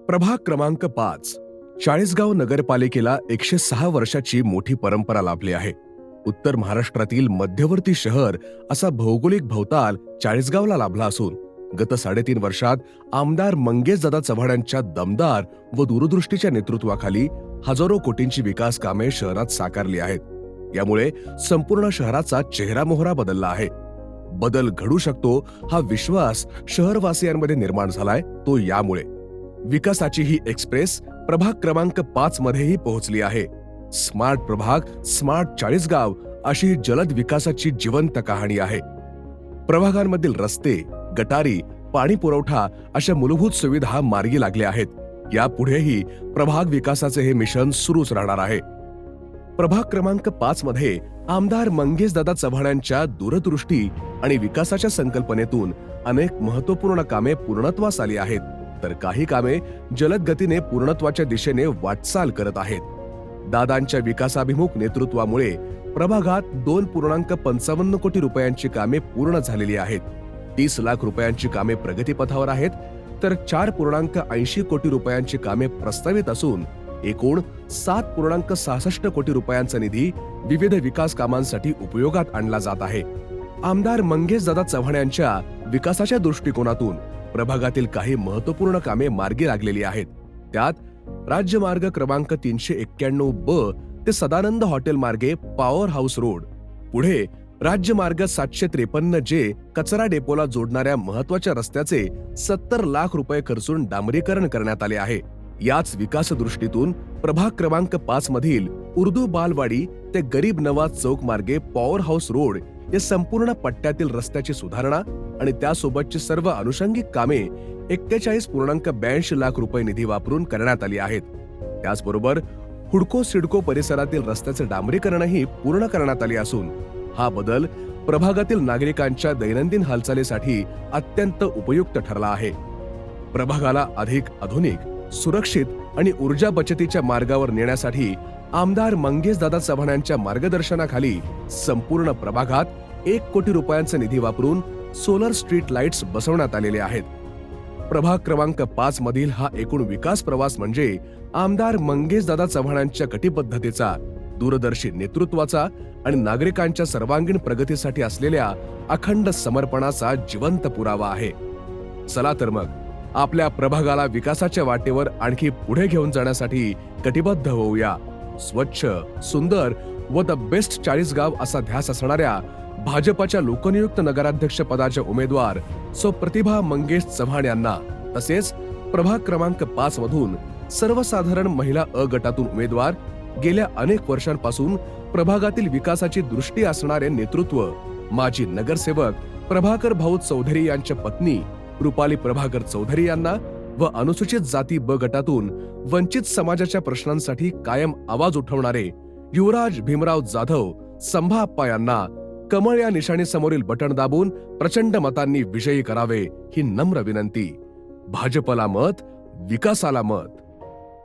प्रभाग क्रमांक 5 चाळीसगाव नगरपालिकेला 106 वर्षाची मोठी परंपरा लाभली आहे. उत्तर महाराष्ट्रातील मध्यवर्ती शहर असा भौगोलिक भवताल चाळीसगावला लाभला असून गत 3.5 वर्षात आमदार मंगेशदादा चव्हाणांच्या दमदार व दूरदृष्टीच्या नेतृत्वाखाली हजारो कोटींची विकास कामे शहरात साकारली आहेत. यामुळे संपूर्ण शहराचा चेहरामोहरा बदलला आहे. बदल घडू शकतो हा विश्वास शहरवासियांमध्ये निर्माण झालाय तो यामुळे. विकासाची ही एक्सप्रेस प्रभाग क्रमांक 5 मध्येही पोहोचली आहे. स्मार्ट प्रभाग, स्मार्ट चाळीसगाव अशी ही जलद विकासाची जिवंत कहाणी आहे. प्रभागांमधील रस्ते, गटारी, पाणी पुरवठा अशा मूलभूत सुविधा मार्गी लागल्या आहेत. यापुढेही प्रभाग विकासाचे हे मिशन सुरूच राहणार आहे. प्रभाग क्रमांक 5 मध्ये आमदार मंगेशदादा चव्हाणांच्या दूरदृष्टी आणि विकासाच्या संकल्पनेतून अनेक महत्त्वपूर्ण कामे पूर्णत्वास आली आहेत, तर काही कामे जलद गतीने पूर्णत्वाच्या दिशेने वाटचाल करत आहेत. दादांच्या विकासाभिमुख नेतृत्वामुळे प्रभागात 2.55 कोटी रुपयांची कामे पूर्ण झालेली आहेत. 30 लाख रुपयांची कामे प्रगतीपथावर आहेत, तर 4.80 कोटी रुपयांची कामे प्रस्तावित असून एकूण 7.66 कोटी रुपयांचा निधी विविध विकास कामांसाठी उपयोगात आणला जात आहे. आमदार मंगेशदादा चव्हाण यांच्या विकासाच्या दृष्टिकोनातून प्रभागातील काही महत्त्वपूर्ण कामे मार्गी लागलेली आहेत. त्यात राज्यमार्ग क्रमांक 391 ते सदानंद हॉटेल मार्गे पॉवर हाऊस रोड, पुढे राज्यमार्ग 753 कचरा डेपोला जोडणाऱ्या महत्वाच्या रस्त्याचे 70 लाख रुपये खर्चून डांबरीकरण करण्यात आले आहे. याच विकास दृष्टीतून प्रभाग क्रमांक 5 मधील उर्दू बालवाडी ते गरीब नवाज चौक मार्गे पॉवर हाऊस रोड या संपूर्ण पट्ट्यातील रस्त्याची सुधारणा आणि त्यासोबतची सर्व अनुषंगिक कामे 41.82 लाख रुपये निधी वापरून करण्यात आली आहेत. त्याचबरोबर हुडको सिडको परिसरातील रस्त्याचे डांबरीकरणही पूर्ण करण्यात आले असून हा बदल प्रभागातील नागरिकांच्या दैनंदिन हालचालीसाठी अत्यंत उपयुक्त ठरला आहे. प्रभागाला अधिक आधुनिक, सुरक्षित आणि ऊर्जा बचतीच्या मार्गावर नेण्यासाठी आमदार मंगेशदादा चव्हाण यांच्या मार्गदर्शनाखाली संपूर्ण प्रभागात 1 कोटी रुपयांचा निधी वापरून सोलर स्ट्रीट लाईट्स बसवण्यात आलेले आहेत. प्रभाग क्रमांक 5 मधील हा एकूण विकास प्रवास म्हणजे आमदार मंगेशदादा चव्हाणांच्या कटिबद्धतेचा, दूरदर्शी नेतृत्वाचा आणि नागरिकांच्या सर्वांगीण प्रगतीसाठी असलेल्या अखंड समर्पणाचा जिवंत पुरावा आहे. चला तर मग आपल्या प्रभागाला विकासाच्या वाटेवर आणखी पुढे घेऊन जाण्यासाठी कटिबद्ध होऊया. स्वच्छ, सुंदर व द बेस्ट चाळीसगाव असा ध्यास असणाऱ्या भाजपच्या लोकनियुक्त नगराध्यक्ष पदाच्या उमेदवार सौ प्रतिभा मंगेश चव्हाण यांना, तसेच प्रभाग क्रमांक 5 मधून सर्वसाधारण महिला अ गटातून उमेदवार, गेल्या अनेक वर्षांपासून प्रभागातील विकासाची दृष्टी असणारे नेतृत्व माजी नगरसेवक प्रभाकर भाऊ चौधरी यांच्या पत्नी रुपाली प्रभाकर चौधरी यांना व अनुसूचित जाती ब गटातून वंचित समाजाच्या प्रश्नांसाठी कायम आवाज उठवणारे युवराज भीमराव जाधव संभाप्पा यांना कमळ या निशाणी समोरील बटन दाबून प्रचंड मतांनी विजयी करावे ही नम्र विनंती. भाजपला मत, विकासाला मत.